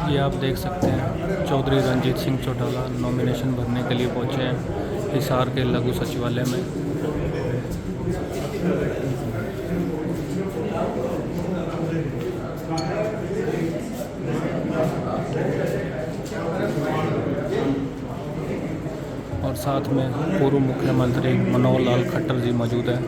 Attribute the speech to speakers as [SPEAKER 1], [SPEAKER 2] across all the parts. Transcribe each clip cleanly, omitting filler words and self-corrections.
[SPEAKER 1] ये आप देख सकते हैं चौधरी रंजीत सिंह चौटाला नॉमिनेशन भरने के लिए पहुंचे हैं हिसार के लघु सचिवालय में। और साथ में पूर्व मुख्यमंत्री मनोहर लाल खट्टर जी मौजूद हैं।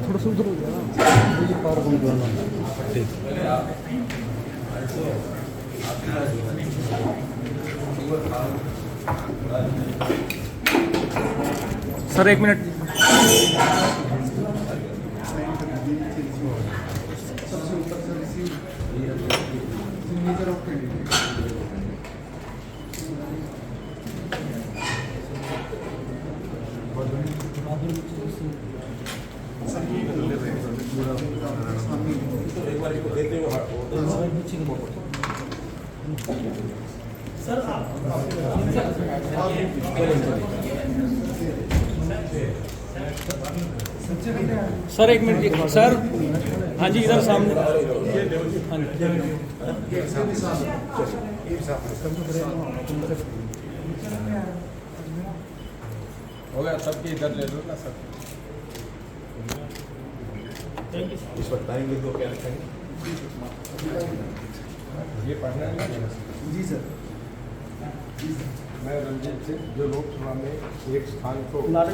[SPEAKER 2] थोड़ा सा उधर हो जाए पार
[SPEAKER 1] sir 1 minute. Sir 1 minute sir. हाँ जी इधर सामने। हाँ
[SPEAKER 3] हो गया सबके इधर ले लो ना सब। इस वक्त टाइम लिख दो क्या रखेंगे ये पढ़ना है।
[SPEAKER 2] जी सर।
[SPEAKER 3] मैं रंजीत सिंह जो लोकसभा में एक स्थान को नाम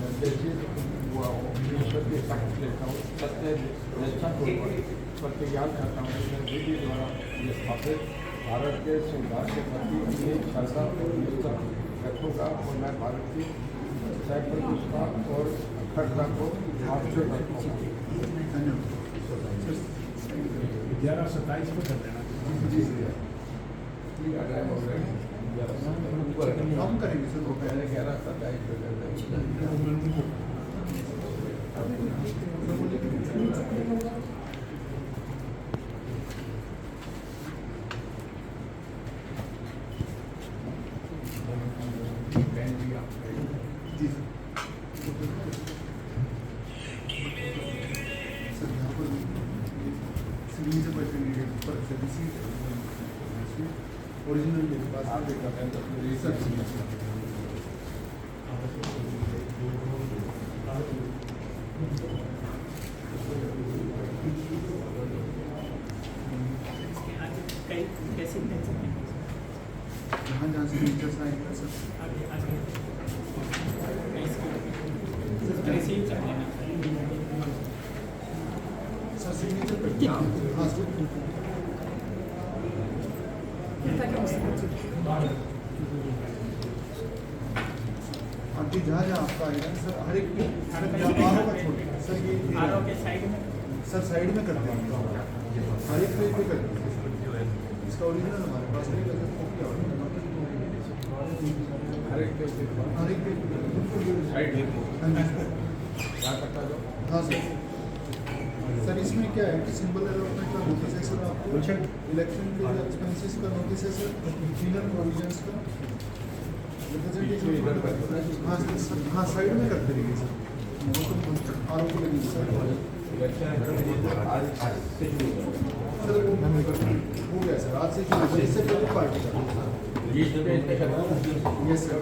[SPEAKER 3] निर्देशित लेता हूँ सत्य प्रतिज्ञान करता हूँ मैं विधि द्वारा स्थापित भारत के संविधान के प्रति अपनी श्रद्धा और निष्ठा रखूँगा और मैं भारत की सैकड़ों और अखंडता को आपसे रखूँगा।
[SPEAKER 2] 11-27 को कर देना। हम करेंगे सर वो पहले
[SPEAKER 3] 11-27 को कर देंगे।
[SPEAKER 2] ओरिजिनल मेरे पास
[SPEAKER 3] आप एक रिसर्च
[SPEAKER 2] जहाँ सिग्नेचर साइन है सर। सर सिग्नेचर कर दिया। हाँ सर। आंटी जहाँ जहाँ आपका आएगा सर हर एक आरों का छोड़ सर ये आरों के साइड में सर साइड में कर देंगे हर एक पेज पे कर देंगे इसका ओरिजिनल हमारे पास नहीं कर हर एक पेज हाँ सर इसमें क्या है कि सिंबल अलॉटमेंट का नोटिस है सर आपको इलेक्शन के एक्सपेंसेस का नोटिस है सर फिनल प्रोविजंस का हाँ सर हाँ साइड में कर देंगे सर आरोप लगी सर हो गया सर आज से इससे पहले पार्टी का यस सर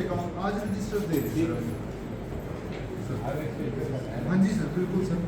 [SPEAKER 2] अकाउंट आज रजिस्टर दे रहे सर हाँ जी सर बिल्कुल सर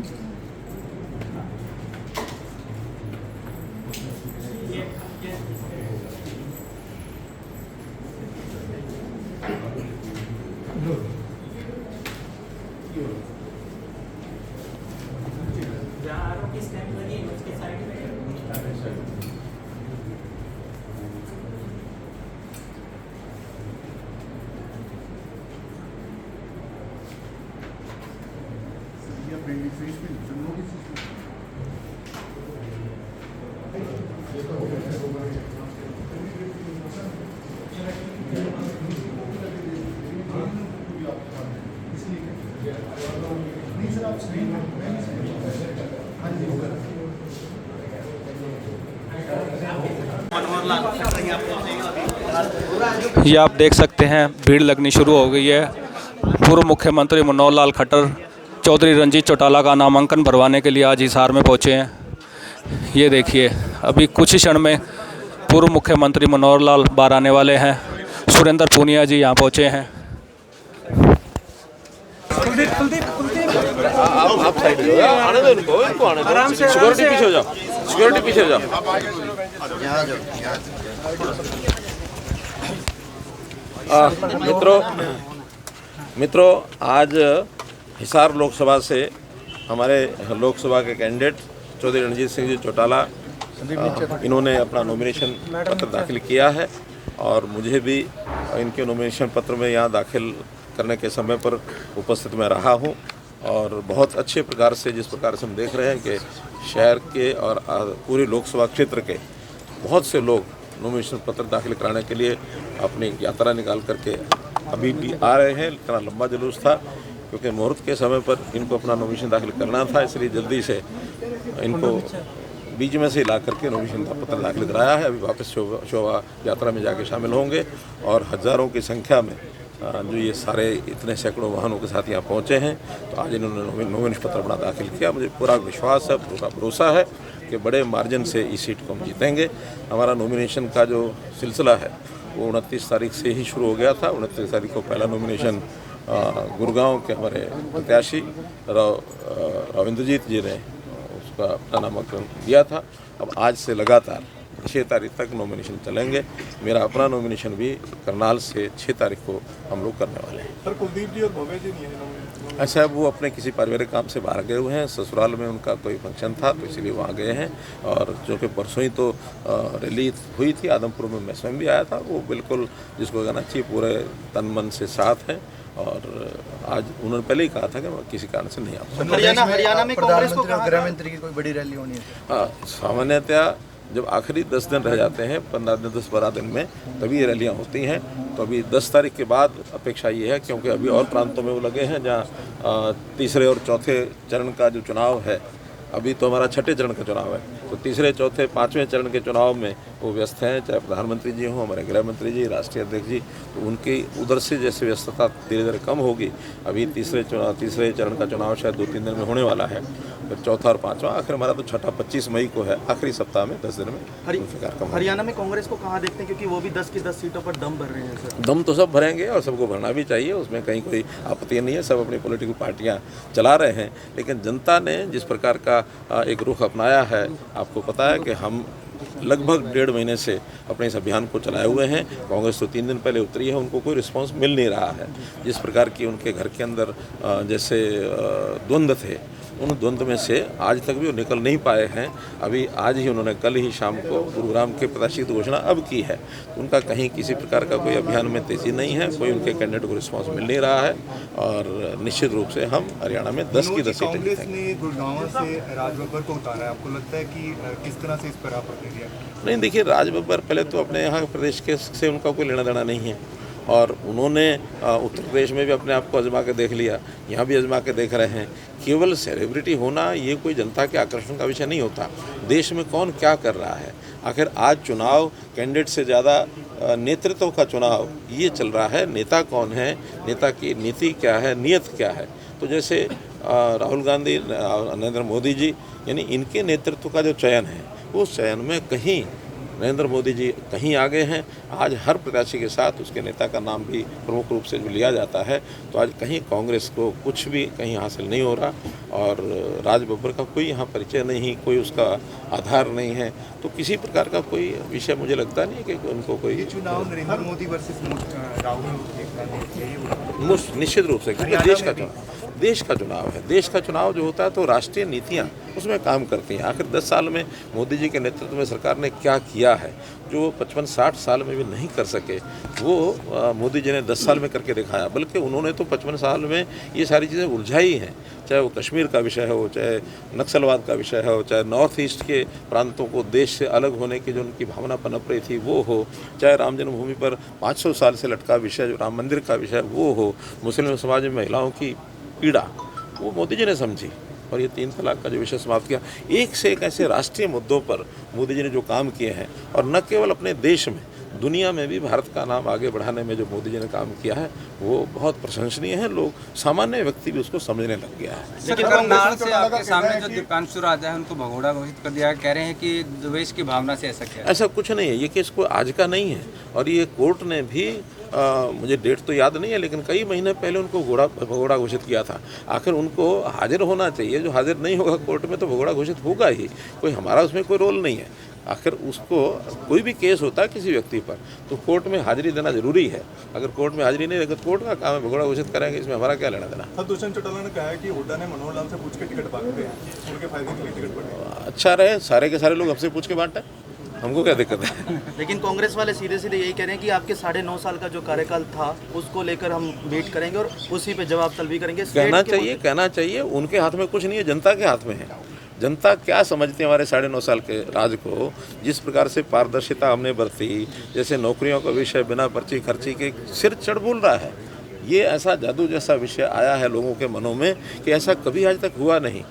[SPEAKER 2] नहीं सर आप सही
[SPEAKER 1] ये आप देख सकते हैं भीड़ लगनी शुरू हो गई है। पूर्व मुख्यमंत्री मनोहर लाल खट्टर चौधरी रंजीत चौटाला का नामांकन भरवाने के लिए आज हिसार में पहुंचे हैं। ये देखिए अभी कुछ ही क्षण में पूर्व मुख्यमंत्री मनोहर लाल बाहर आने वाले हैं। सुरेंद्र पूनिया जी यहाँ पहुंचे हैं।
[SPEAKER 4] आप साइड आने दो इनको आने दो। सिक्योरिटी पीछे हो जाओ, सिक्योरिटी पीछे हो जाओ। मित्रों आज हिसार लोकसभा से हमारे लोकसभा के कैंडिडेट चौधरी रणजीत सिंह जी चौटाला इन्होंने अपना नॉमिनेशन पत्र दाखिल किया है और मुझे भी इनके नॉमिनेशन पत्र में यहाँ दाखिल करने के समय पर उपस्थित मैं रहा हूँ और बहुत अच्छे प्रकार से जिस प्रकार से हम देख रहे हैं कि शहर के और पूरे लोकसभा क्षेत्र के बहुत से लोग नॉमिनेशन पत्र दाखिल कराने के लिए अपनी यात्रा निकाल करके अभी भी आ रहे हैं। इतना लंबा जुलूस था क्योंकि मुहूर्त के समय पर इनको अपना नॉमिनेशन दाखिल करना था, इसलिए जल्दी से इनको बीच में से ला करके नॉमिनेशन पत्र दाखिल कराया है। अभी वापस शोभा यात्रा में जाके शामिल होंगे और हज़ारों की संख्या में जो ये सारे इतने सैकड़ों वाहनों के साथ यहाँ पहुँचे हैं, तो आज इन्होंने नॉमिनेशन पत्र अपना दाखिल किया। मुझे पूरा विश्वास है, पूरा भरोसा है कि बड़े मार्जिन से इस सीट को हम जीतेंगे। हमारा नॉमिनेशन का जो सिलसिला है वो 29 तारीख से ही शुरू हो गया था। 29 तारीख को पहला नॉमिनेशन गुड़गांव के हमारे प्रत्याशी रविंद्रजीत जी ने उसका अपना नामांकन दिया था। अब आज से लगातार 6 तारीख तक नॉमिनेशन चलेंगे। मेरा अपना नॉमिनेशन भी करनाल से 6 तारीख को हम लोग करने वाले हैं।
[SPEAKER 2] सर कुलदीप जी और भव्य जी नहीं है
[SPEAKER 4] अच्छा, वो अपने किसी पारिवारिक काम से बाहर गए हुए हैं। ससुराल में उनका कोई फंक्शन था तो इसीलिए वहाँ गए हैं। और जो कि परसों ही तो रैली हुई थी आदमपुर में, मैं स्वयं भी आया था। वो बिल्कुल जिसको कहना चाहिए पूरे तन मन से साथ हैं और आज उन्होंने पहले ही कहा था कि मैं किसी कारण से नहीं आ सकता।
[SPEAKER 5] हरियाणा में कांग्रेस को गृह मंत्री की कोई बड़ी रैली होनी है?
[SPEAKER 4] हाँ, सामान्यतः जब आखिरी 10 दिन रह जाते हैं, 15 दिन 10-12 दिन में, तभी ये रैलियाँ होती हैं। तो अभी 10 तारीख के बाद अपेक्षा ये है, क्योंकि अभी और प्रांतों में वो लगे हैं जहाँ तीसरे और चौथे चरण का जो चुनाव है, अभी तो हमारा 6ठे चरण का चुनाव है, तो तीसरे चौथे 5वें चरण के चुनाव में वो व्यस्त हैं। चाहे प्रधानमंत्री जी हों, हमारे गृह मंत्री जी, राष्ट्रीय अध्यक्ष जी, तो उनकी उधर से जैसे व्यस्तता धीरे धीरे कम होगी। अभी तीसरे चरण का चुनाव शायद 2-3 दिन में होने वाला है, फिर चौथा और पाँचवा, आखिर हमारा तो छठा 25 मई को है, आखिरी सप्ताह में 10 दिन में।
[SPEAKER 5] हरियाणा में कांग्रेस को कहाँ देखते हैं, क्योंकि वो भी 10 की 10 सीटों पर दम भर रहे हैं सर?
[SPEAKER 4] दम तो सब भरेंगे और सबको भरना भी चाहिए, उसमें कहीं कोई आपत्ति नहीं है। सब अपनी पॉलिटिकल पार्टियां चला रहे हैं, लेकिन जनता ने जिस प्रकार का एक रुख अपनाया है, आपको पता है कि हम लगभग 1.5 महीने से अपने इस अभियान को चलाए हुए हैं। कांग्रेस तो 3 दिन पहले उतरी है, उनको कोई रिस्पांस मिल नहीं रहा है। जिस प्रकार की उनके घर के अंदर जैसे द्वंद्व थे, उन द्वंद्व में से आज तक भी वो निकल नहीं पाए हैं। अभी आज ही उन्होंने कल ही शाम को गुरुग्राम के प्रत्याशी की घोषणा अब की है। उनका कहीं किसी प्रकार का कोई अभियान में तेज़ी नहीं है, कोई उनके कैंडिडेट को रिस्पांस मिल नहीं रहा है और निश्चित रूप से हम हरियाणा में 10 की 10 सीटें
[SPEAKER 2] कांग्रेस
[SPEAKER 4] जीतेंगे।
[SPEAKER 2] ने गुड़गांव से राज बब्बर को उतारा है, आपको लगता है कि किस तरह से इस पर आप प्रतिक्रिया?
[SPEAKER 4] नहीं, देखिए, राज बब्बर पहले तो अपने यहाँ प्रदेश के से उनका कोई लेना देना नहीं है और उन्होंने उत्तर प्रदेश में भी अपने आप को आजमा के देख लिया, यहाँ भी आजमा के देख रहे हैं। केवल सेलिब्रिटी होना ये कोई जनता के आकर्षण का विषय नहीं होता। देश में कौन क्या कर रहा है, आखिर आज चुनाव कैंडिडेट से ज़्यादा नेतृत्व का चुनाव ये चल रहा है। नेता कौन है, नेता की नीति क्या है, नीयत क्या है। तो जैसे राहुल गांधी, नरेंद्र मोदी जी, यानी इनके नेतृत्व का जो चयन है, उस चयन में कहीं नरेंद्र मोदी जी कहीं आगे हैं। आज हर प्रत्याशी के साथ उसके नेता का नाम भी प्रमुख रूप से जो लिया जाता है, तो आज कहीं कांग्रेस को कुछ भी कहीं हासिल नहीं हो रहा और राज बब्बर का कोई यहाँ परिचय नहीं, कोई उसका आधार नहीं है। तो किसी प्रकार का कोई विषय मुझे लगता नहीं कि उनको कोई
[SPEAKER 2] चुनाव नरेंद्र मोदी वर्सेस राहुल
[SPEAKER 4] निश्चित रूप से, क्योंकि देश का चुनाव है। देश का चुनाव जो होता है तो राष्ट्रीय नीतियाँ उसमें काम करती हैं। आखिर 10 साल में मोदी जी के नेतृत्व में सरकार ने क्या किया है जो 55-60 साल में भी नहीं कर सके, वो मोदी जी ने 10 साल में करके दिखाया। बल्कि उन्होंने तो 55 साल में ये सारी चीज़ें उलझाई हैं, चाहे वो कश्मीर का विषय हो, चाहे नक्सलवाद का विषय हो, चाहे नॉर्थ ईस्ट के प्रांतों को देश से अलग होने की जो उनकी भावना पनप रही थी वो हो, चाहे राम जन्मभूमि पर 500 साल से लटका विषय जो राम मंदिर का विषय वो हो, मुस्लिम समाज में महिलाओं की पीड़ा वो मोदी जी ने समझी और ये 3 तलाक का जो विषय समाप्त किया। एक से एक ऐसे राष्ट्रीय मुद्दों पर मोदी जी ने जो काम किए हैं और न केवल अपने देश में, दुनिया में भी भारत का नाम आगे बढ़ाने में जो मोदी जी ने काम किया है वो बहुत प्रशंसनीय है। लोग, सामान्य व्यक्ति भी उसको समझने लग गया है।
[SPEAKER 6] लेकिन करनाल से आपके सामने जो दीपांशु राजा है उनको भगोड़ा घोषित कर दिया, कह रहे हैं कि द्वेष की भावना से ऐसा किया।
[SPEAKER 4] ऐसा कुछ नहीं है, ये केस कोई आज का नहीं है और ये कोर्ट ने भी मुझे डेट तो याद नहीं है लेकिन कई महीने पहले उनको भगोड़ा घोषित किया था। आखिर उनको हाजिर होना चाहिए, जो हाजिर नहीं होगा कोर्ट में तो भगोड़ा घोषित होगा ही। कोई हमारा उसमें कोई रोल नहीं है। आखिर उसको कोई भी केस होता है किसी व्यक्ति पर तो कोर्ट में हाजिरी देना जरूरी है। अगर कोर्ट में हाजिरी नहीं देगा तो कोर्ट का काम है भगोड़ा घोषित करेंगे, इसमें हमारा क्या लेना देना।
[SPEAKER 2] दुष्यंत चौटाला ने कहा है कि हुड्डा ने मनोहर लाल से पूछ के टिकट बांटे हैं, उनके फायदे के लिए टिकट बांटे।
[SPEAKER 4] अच्छा रहे, सारे के सारे लोग हमसे पूछ के बांटे, हमको क्या दिक्कत है।
[SPEAKER 5] लेकिन कांग्रेस वाले सीधे सीधे यही कह रहे हैं कि आपके 9.5 साल का जो कार्यकाल था उसको लेकर हम वेट करेंगे और उसी पे जवाब तलबी करेंगे।
[SPEAKER 4] कहना चाहिए उनके हाथ में कुछ नहीं है, जनता के हाथ में है। जनता क्या समझती है हमारे 9.5 साल के राज को, जिस प्रकार से पारदर्शिता हमने बरती, जैसे नौकरियों का विषय बिना पर्ची खर्ची के सिर चढ़ बोल रहा है। ये ऐसा जादू जैसा विषय आया है लोगों के मनों में कि ऐसा कभी आज तक हुआ नहीं।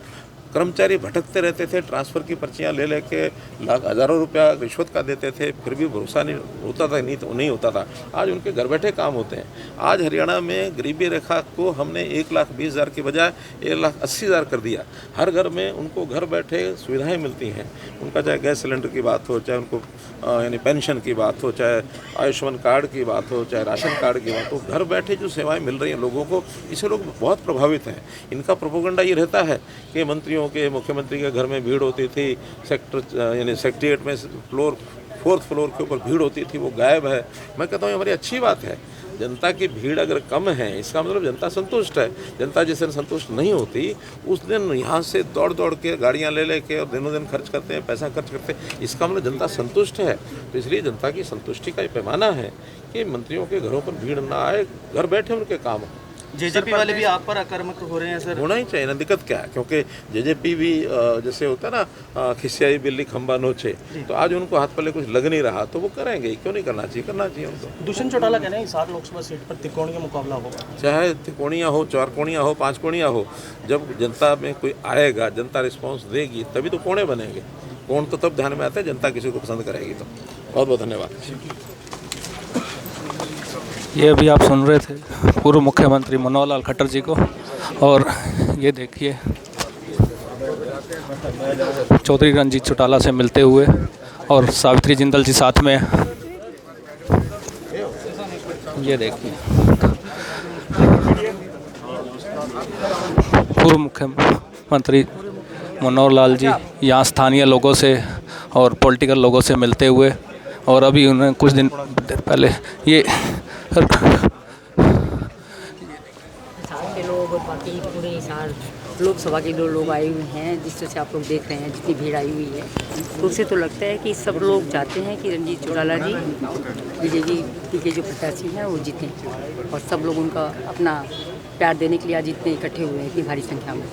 [SPEAKER 4] कर्मचारी भटकते रहते थे, ट्रांसफ़र की पर्चियां ले लेके हज़ारों रुपया रिश्वत का देते थे, फिर भी भरोसा नहीं होता था, नहीं होता था। आज उनके घर बैठे काम होते हैं। आज हरियाणा में गरीबी रेखा को हमने 1,20,000 की बजाय 1,80,000 कर दिया। हर घर में उनको घर बैठे सुविधाएं मिलती हैं। उनका चाहे गैस सिलेंडर की बात हो, चाहे उनको यानी पेंशन की बात हो, चाहे आयुष्मान कार्ड की बात हो, चाहे राशन कार्ड की बात हो, घर बैठे जो सेवाएँ मिल रही हैं लोगों को, इससे लोग बहुत प्रभावित हैं। इनका प्रोपेगेंडा ये रहता है कि मंत्रियों के, मुख्यमंत्री के घर में भीड़ होती थी, सेक्टर यानी सेक्रेटेरिएट में 4th फ्लोर के ऊपर भीड़ होती थी, वो गायब है। मैं कहता हूँ हमारी अच्छी बात है। जनता की भीड़ अगर कम है इसका मतलब जनता संतुष्ट है। जनता जिस दिन संतुष्ट नहीं होती उस दिन यहाँ से दौड़ दौड़ के गाड़ियाँ ले लेके और दिनों दिन खर्च करते हैं, पैसा खर्च करते हैं, इसका मतलब जनता संतुष्ट है। तो इसलिए जनता की संतुष्टि का ये पैमाना है कि मंत्रियों के घरों पर भीड़ ना आए, घर बैठे उनके काम हो।
[SPEAKER 5] जेजेपी वाले भी आप पर आक्रामक हो रहे हैं सर।
[SPEAKER 4] होना ही चाहिए ना, दिक्कत क्या है, क्योंकि जेजेपी भी जैसे होता है ना खिसियाई बिल्ली खंबा नोचे, तो आज उनको हाथ पल्ले कुछ लग नहीं रहा तो वो करेंगे। क्यों नहीं करना चाहिए, करना चाहिए उनको।
[SPEAKER 5] दुष्यंत चौटाला कह रहे हैं हिसार लोकसभा सीट पर त्रिकोणीय मुकाबला होगा,
[SPEAKER 4] चाहे त्रिकोणीय हो, 4 कोणीय हो, 5 कोणीय हो। जब जनता में कोई आएगा, जनता रिस्पॉन्स देगी तभी तो कोणे बनेंगे। कोण तो तब ध्यान में आता है जनता किसी को पसंद करेगी तो। बहुत बहुत धन्यवाद।
[SPEAKER 1] ये अभी आप सुन रहे थे पूर्व मुख्यमंत्री मनोहर लाल खट्टर जी को, और ये देखिए चौधरी रणजीत चौटाला से मिलते हुए और सावित्री जिंदल जी साथ में। ये देखिए पूर्व मुख्यमंत्री मनोहर लाल जी यहाँ स्थानीय लोगों से और पॉलिटिकल लोगों से मिलते हुए, और अभी उन्होंने कुछ दिन पहले ये
[SPEAKER 7] हिसार के लोग और बाकी पूरे हिसार लोकसभा के जो लोग आए हुए हैं, जिस तरह से आप लोग देख रहे हैं जितनी भीड़ आई हुई है, तो उससे तो लगता है कि सब लोग चाहते हैं कि रणजीत चौटाला जी बीजेपी के जो प्रत्याशी हैं वो जीतें, और सब लोग उनका अपना प्यार देने के लिए आज इतने इकट्ठे हुए हैं इतनी भारी संख्या में।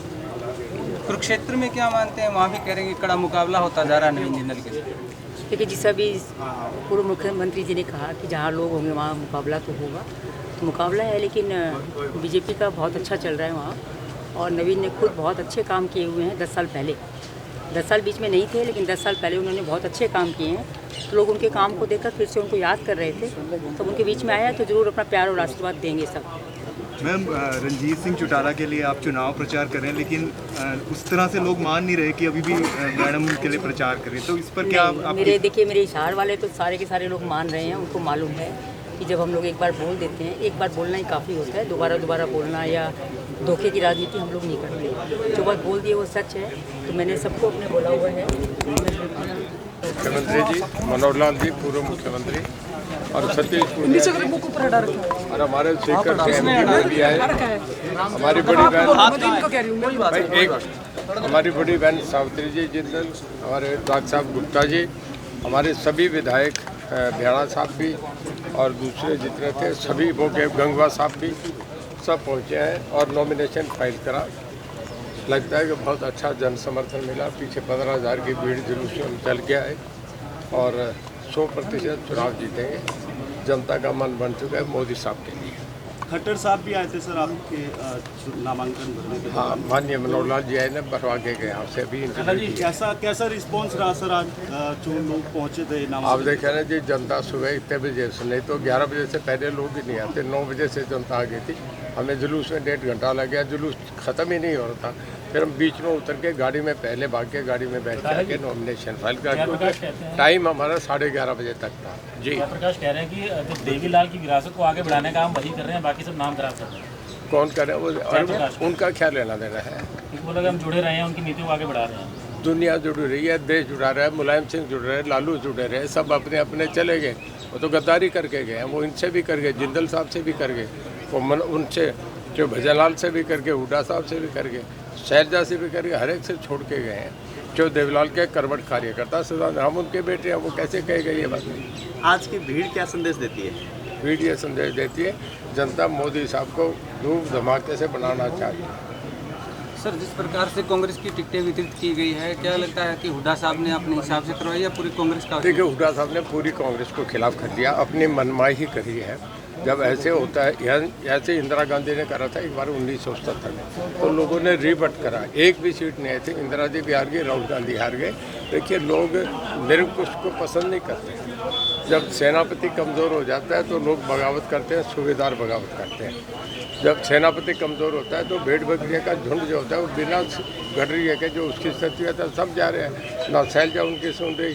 [SPEAKER 6] कुरुक्षेत्र में क्या मानते हैं, वहाँ भी कह रहे हैं कि कड़ा मुकाबला होता जा रहा है नवीन जिंदल के।
[SPEAKER 7] देखिए, जिस अभी पूर्व मुख्यमंत्री जी ने कहा कि जहाँ लोग होंगे वहाँ मुकाबला तो होगा, तो मुकाबला है, लेकिन बीजेपी का बहुत अच्छा चल रहा है वहाँ, और नवीन ने खुद बहुत अच्छे काम किए हुए हैं 10 साल पहले। 10 साल बीच में नहीं थे, लेकिन 10 साल पहले उन्होंने बहुत अच्छे काम किए हैं, तो लोग उनके काम को देखकर फिर से उनको याद कर रहे थे, तब उनके बीच में आया तो ज़रूर अपना प्यार और आशीर्वाद देंगे सब।
[SPEAKER 2] मैम, रणजीत सिंह चौटाला के लिए आप चुनाव प्रचार कर रहे हैं, लेकिन उस तरह से लोग मान नहीं रहे कि अभी भी मैडम के लिए प्रचार करें, तो इस पर क्या आप?
[SPEAKER 7] मेरे हिसार वाले तो सारे के सारे लोग मान रहे हैं, उनको मालूम है कि जब हम लोग एक बार बोल देते हैं, एक बार बोलना ही काफ़ी होता है, दोबारा बोलना या धोखे की राजनीति हम लोग नहीं करते। जो बात बोल दिए वो सच है, तो मैंने सबको अपने बोला हुआ है।
[SPEAKER 3] मुख्यमंत्री जी मनोहर लाल जी, पूर्व मुख्यमंत्री, और सतीश पुनिया और हमारे शेखर भी आए, हमारी बड़ी बहन हमारी बड़ी बहन सावित्री जी जिंदल, हमारे डॉक्टर साहब गुप्ता जी, हमारे सभी विधायक भ्याणा साहब भी और दूसरे जितने थे सभी वो के गंगवा साहब भी सब पहुँचे हैं और नॉमिनेशन फाइल करा। लगता है कि बहुत अच्छा जन समर्थन मिला। पीछे 15,000 की भीड़ जुलूस में चल के आए और 100% चुनाव जीतेंगे। जनता का मन बन चुका है मोदी साहब के लिए।
[SPEAKER 5] खट्टर साहब भी आए थे सर आपके नामांकन भरने के।
[SPEAKER 3] हाँ, माननीय मनोहर लाल जी आए ने भरवा के गए यहाँ से अभी।
[SPEAKER 5] कैसा रिस्पॉन्स रहा सर आज जो लोग पहुँचे थे नामांकन? आप
[SPEAKER 3] देखें ना जी, जनता सुबह इतने बजे से, नहीं तो 11 बजे से पहले लोग ही नहीं आते, 9 बजे से जनता आ गई थी। हमें जुलूस में 1.5 घंटा लग गया, जुलूस ख़त्म ही नहीं हो रहा था। फिर हम बीच में उतर के गाड़ी में पहले भाग के गाड़ी में बैठ के आके नॉमिनेशन फाइल कर, टाइम हमारा 11:30 बजे तक था जी।
[SPEAKER 8] प्रकाश कह रहे हैं कि जो देवीलाल की विरासत को आगे बढ़ाने का हम वही कर रहे हैं, बाकी सब नाम खराब कर रहे हैं।
[SPEAKER 3] कौन कर रहे हैं वो, उनका क्या लेना देना है?
[SPEAKER 8] बोला कि हम जुड़े रहे हैं, उनकी नीतियों को आगे बढ़ा रहे हैं।
[SPEAKER 3] दुनिया जुड़ी रही है, देश जुड़ा रहा है, मुलायम सिंह जुड़ रहे हैं, लालू जुड़े रहे, सब अपने अपने चले गए। वो तो गद्दारी करके गए हैं, वो इनसे भी कर गए, जिंदल साहब से भी कर गए, वो उनसे जो भजनलाल से भी कर गए, हुड्डा साहब से भी कर गए, शैलजा से भी कर गए, हर एक से छोड़ के गए हैं। जो देवलाल के कर्मठ कार्यकर्ता सदा हम उनके बेटे हैं, वो कैसे कहे गए ये बात नहीं।
[SPEAKER 5] आज की भीड़ क्या संदेश देती है?
[SPEAKER 3] भीड़ ये संदेश देती है जनता मोदी साहब को धूम धमाके से बनाना चाहिए।
[SPEAKER 6] सर, जिस प्रकार से कांग्रेस की टिकटें वितरित की गई है, क्या लगता है कि हुड्डा साहब ने अपने हिसाब से करवाई या पूरी कांग्रेस का?
[SPEAKER 3] देखिए, हुड्डा साहब ने पूरी कांग्रेस को खिलाफ कर दिया, अपनी मनमाई ही करी है। जब ऐसे होता है, ऐसे इंदिरा गांधी ने करा था एक बार 1977 में, तो लोगों ने रिबट करा, एक भी सीट नहीं आई थी। इंदिरा जी भी हार गई, राहुल गांधी हार गए। देखिए, लोग निरंकुश को पसंद नहीं करते। जब सेनापति कमज़ोर हो जाता है तो लोग बगावत करते हैं, सूबेदार बगावत करते हैं। जब सेनापति कमज़ोर होता है तो भेड़ बकरियों का झुंड जो होता है वो बिना घट रही है कि जो उसकी शख्सियत है सब जा रहे हैं। ना शैलजा उनकी सुन रही,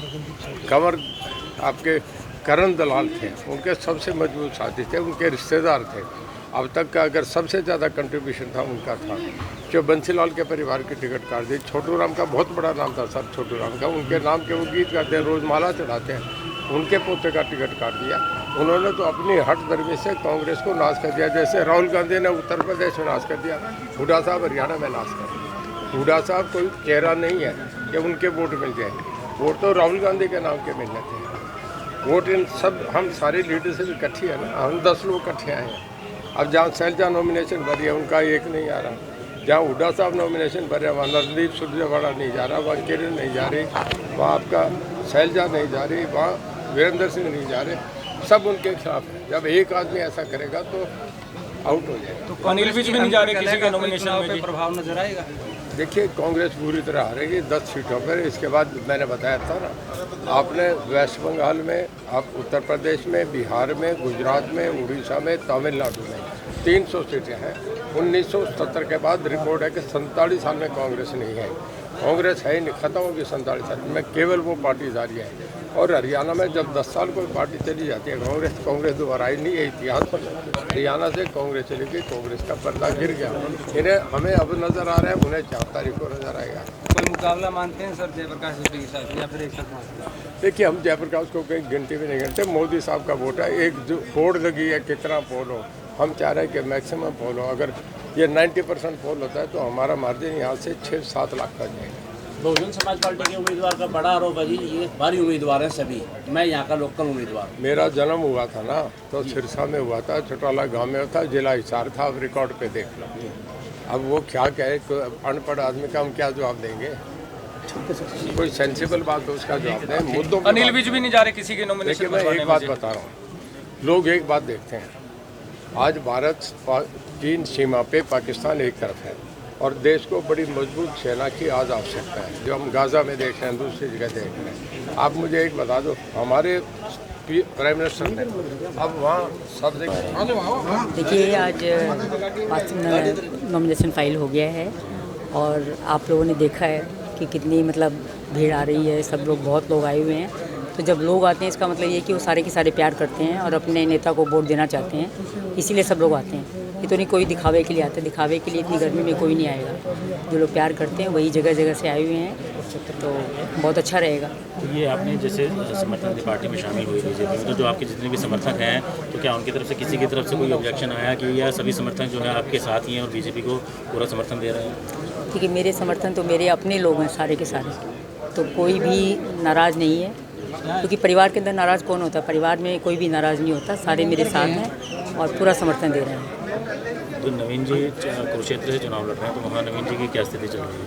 [SPEAKER 3] कंवर आपके करण दलाल थे, उनके सबसे मजबूत साथी थे, उनके रिश्तेदार थे। अब तक का अगर सबसे ज़्यादा कंट्रीब्यूशन था उनका था। जो बंसीलाल के परिवार की टिकट काट दी, छोटू राम का बहुत बड़ा नाम था सर, छोटू राम का, उनके नाम के वो गीत गाते हैं, रोज़माला चढ़ाते हैं, उनके पोते का टिकट काट दिया। उन्होंने तो अपनी हट दर्मी से कांग्रेस को नाश कर दिया, जैसे राहुल गांधी ने उत्तर प्रदेश में नाश कर दिया, हुड्डा साहब हरियाणा में नाश कर दिया। हुड्डा साहब कोई चेहरा नहीं है कि उनके वोट मिल जाए, वोट तो राहुल गांधी के नाम के मिलने थे। वोट इन सब हम सारी लीडरशिप इकट्ठी है ना, हम 10 लोग इकट्ठे आए हैं। अब जहाँ शैलजा नॉमिनेशन भरी है उनका एक नहीं आ रहा, जहाँ हुड्डा साहब नॉमिनेशन भरे हैं वहाँ नरदीप सुरजेवाला नहीं जा रहा, वहाँ किरण नहीं जा रही, वहाँ आपका शैलजा नहीं जा रही, वहाँ वीरेंद्र सिंह नहीं जा रहे, सब उनके खिलाफ है। जब एक आदमी ऐसा करेगा तो आउट हो जाएगा।
[SPEAKER 6] तो अनिल विज भी नहीं जा रहे, किसी के नॉमिनेशन में प्रभाव नजर आएगा?
[SPEAKER 3] देखिए, कांग्रेस पूरी तरह हारेगी 10 सीटों पर। इसके बाद मैंने बताया था ना, आपने वेस्ट बंगाल में, आप उत्तर प्रदेश में, बिहार में, गुजरात में, उड़ीसा में, तमिलनाडु में 300 सीटें हैं। 1970 के बाद रिकॉर्ड है कि 47 साल में कांग्रेस नहीं है। कांग्रेस है ही नहीं, खत्म होगी 47 साल में। केवल वो पार्टी जारी है और हरियाणा में जब 10 साल कोई पार्टी चली जाती है कांग्रेस दोबारा आई नहीं, ये इतिहास पर हरियाणा से कांग्रेस चली गई, कांग्रेस का पर्दा गिर गया। इन्हें हमें अब नज़र आ रहा है, उन्हें 4 तारीख को नज़र आएगा।
[SPEAKER 6] कोई मुकाबला मानते हैं सर जयप्रकाश रेड्डी के साथ या फिर एक साथ मानते हैं?
[SPEAKER 3] देखिए, हम जयप्रकाश को कहीं गिनती भी नहीं गिनते। मोदी साहब का वोट है, एक जो पोल लगी है, कितना पोल हो, हम चाह रहे हैं कि मैक्सिमम पोल हो। अगर ये 90% पोल होता है तो हमारा मार्जिन यहाँ से 6-7 लाख का जाएगा।
[SPEAKER 9] बहुजन समाज पार्टी के उम्मीदवार का बड़ा आरोप है जी, ये भारी उम्मीदवार हैं सभी, मैं यहाँ का लोकल उम्मीदवार।
[SPEAKER 3] मेरा जन्म हुआ था ना तो सिरसा में हुआ था, चौटाला गांव में था, जिला हिसार था। अब रिकॉर्ड पे देख लो। अब वो क्या कहे, अनपढ़ आदमी का हम क्या जवाब देंगे? कोई सेंसिबल बात हो उसका जवाब दें। मुद्दों पर
[SPEAKER 1] अनिल विज भी नहीं जा रहे किसी के नॉमिनेशन।
[SPEAKER 3] देखिए, मैं एक बात बता रहा हूँ, लोग एक बात देखते हैं। आज भारत चीन सीमा पे पाकिस्तान एक तरफ है और देश को बड़ी मजबूत सेना की आज आवश्यकता है, जो हम गाज़ा में देख रहे हैं, दूसरी जगह देख रहे हैं। आप मुझे एक बता दो, हमारे प्राइम मिनिस्टर ने अब वहाँ सब जगह
[SPEAKER 7] देखिए, आज नॉमिनेशन फाइल हो गया है और आप लोगों ने देखा है कि कितनी मतलब भीड़ आ रही है। सब लोग, बहुत लोग आए हुए हैं। तो जब लोग आते हैं इसका मतलब ये कि वो सारे के सारे प्यार करते हैं और अपने नेता को वोट देना चाहते हैं, इसीलिए सब लोग आते हैं। ये तो नहीं कोई दिखावे के लिए आते, दिखावे के लिए इतनी गर्मी में कोई नहीं आएगा। जो लोग प्यार करते हैं वही जगह जगह से आए हुए हैं, तो बहुत अच्छा रहेगा।
[SPEAKER 8] तो ये आपने जैसे समर्थन पार्टी में शामिल हुई बीजेपी में, तो जो आपके जितने भी समर्थक हैं, तो क्या उनकी तरफ से किसी की तरफ से कोई ऑब्जेक्शन आया कि यह सभी समर्थक जो है आपके साथ ही हैं और बीजेपी को पूरा समर्थन दे रहे हैं?
[SPEAKER 7] ठीक है, मेरे समर्थन तो मेरे अपने लोग हैं सारे के सारे, तो कोई भी नाराज़ नहीं है, क्योंकि परिवार के अंदर नाराज़ कौन होता है? परिवार में कोई भी नाराज़ नहीं होता, सारे मेरे साथ हैं और पूरा समर्थन दे रहे हैं।
[SPEAKER 8] तो नवीन जी कुरुक्षेत्र से चुनाव लड़ रहे हैं, तो वहाँ नवीन जी की क्या स्थिति चल रही है?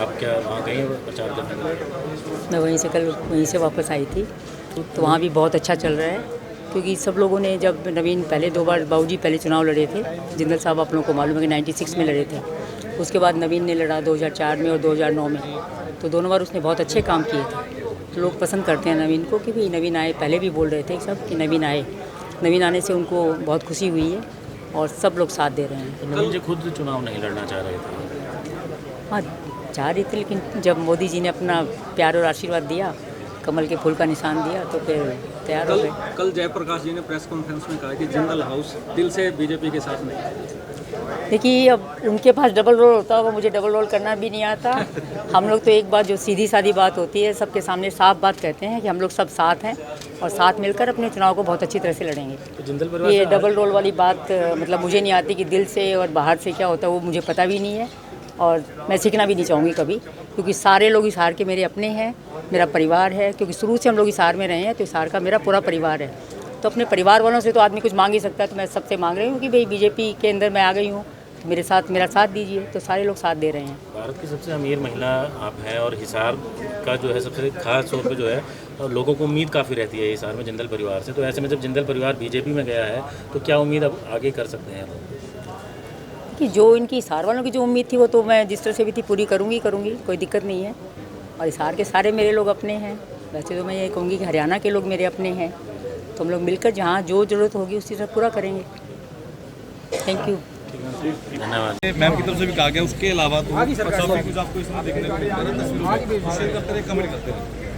[SPEAKER 8] आप क्या वहाँ गए प्रचार करने के लिए?
[SPEAKER 7] मैं वहीं से वापस आई थी, तो वहाँ भी बहुत अच्छा चल रहा है, क्योंकि सब लोगों ने, जब नवीन पहले 2 बार बाबूजी पहले चुनाव लड़े थे, जिंदल साहब आप लोगों को मालूम है कि 96 में लड़े थे, उसके बाद नवीन ने लड़ा 2004 में और 2009 में, तो दोनों बार उसने बहुत अच्छे काम किए थे। तो लोग पसंद करते हैं नवीन को कि भाई नवीन आए। पहले भी बोल रहे थे सब कि नवीन आए, नवीन आने से उनको बहुत खुशी हुई है और सब लोग साथ दे रहे हैं।
[SPEAKER 8] तो नवीन जी खुद चुनाव नहीं लड़ना चाह रहे थे?
[SPEAKER 7] हाँ, चाह रही थी, लेकिन जब मोदी जी ने अपना प्यार और आशीर्वाद दिया, कमल के फूल का निशान दिया, तो फिर तैयार हो गए।
[SPEAKER 1] कल जयप्रकाश जी ने प्रेस कॉन्फ्रेंस में कहा कि जिंदल हाउस दिल से बीजेपी के साथ नहीं।
[SPEAKER 7] देखिए, अब उनके पास डबल रोल होता होगा, मुझे डबल रोल करना भी नहीं आता। हम लोग तो एक बात, जो सीधी सादी बात होती है, सबके सामने साफ बात कहते हैं कि हम लोग सब साथ हैं और साथ मिलकर अपने चुनाव को बहुत अच्छी तरह से लड़ेंगे।
[SPEAKER 8] तो जिंदल परिवार
[SPEAKER 7] ये डबल रोल वाली बात मतलब मुझे नहीं आती कि दिल से और बाहर से क्या होता है, वो मुझे पता भी नहीं है और मैं सीखना भी नहीं चाहूँगी कभी, क्योंकि सारे लोग हिसार के मेरे अपने हैं, मेरा परिवार है, क्योंकि शुरू से हम लोग हिसार में रहे हैं, तो हिसार का मेरा पूरा परिवार है। तो अपने परिवार वालों से तो आदमी कुछ मांग ही सकता है, तो मैं सबसे मांग रही हूँ कि भाई बीजेपी के अंदर मैं आ गई हूँ, तो मेरे साथ मेरा साथ दीजिए। तो सारे लोग साथ दे रहे हैं।
[SPEAKER 8] भारत की सबसे अमीर महिला आप हैं और हिसार का जो है सबसे खास तौर पे जो है, और लोगों को उम्मीद काफ़ी रहती है हिसार में जिंदल परिवार से, तो ऐसे में जब जिंदल परिवार बीजेपी में गया है तो क्या उम्मीद अब आगे कर सकते हैं लोग?
[SPEAKER 7] कि जो इनकी हिसार वालों की जो उम्मीद थी वो तो मैं जिस तरह से भी थी पूरी करूँगी, कोई दिक्कत नहीं है। और हिसार के सारे मेरे लोग अपने हैं। वैसे तो मैं ये कहूँगी कि हरियाणा के लोग मेरे अपने हैं, तो हम लोग मिलकर जहाँ जो ज़रूरत होगी उसी तरह पूरा करेंगे। Thank you.
[SPEAKER 8] धन्यवाद।
[SPEAKER 10] मैम की तरफ से भी कहा गया, उसके अलावा तो कुछ आपको इसमें देखने को मिलता है, तस्वीरों में शेयर करते रहे, कमेंट करते रहे।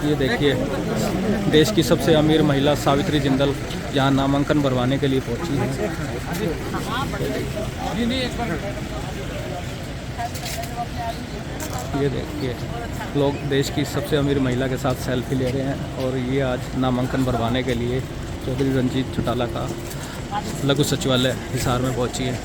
[SPEAKER 1] ये देखिए, देश की सबसे अमीर महिला सावित्री जिंदल यहाँ नामांकन भरवाने के लिए पहुंची है। ये देखिए, लोग देश की सबसे अमीर महिला के साथ सेल्फी ले रहे हैं और ये आज नामांकन भरवाने के लिए चौधरी रंजीत चौटाला का लघु सचिवालय हिसार में पहुंची है।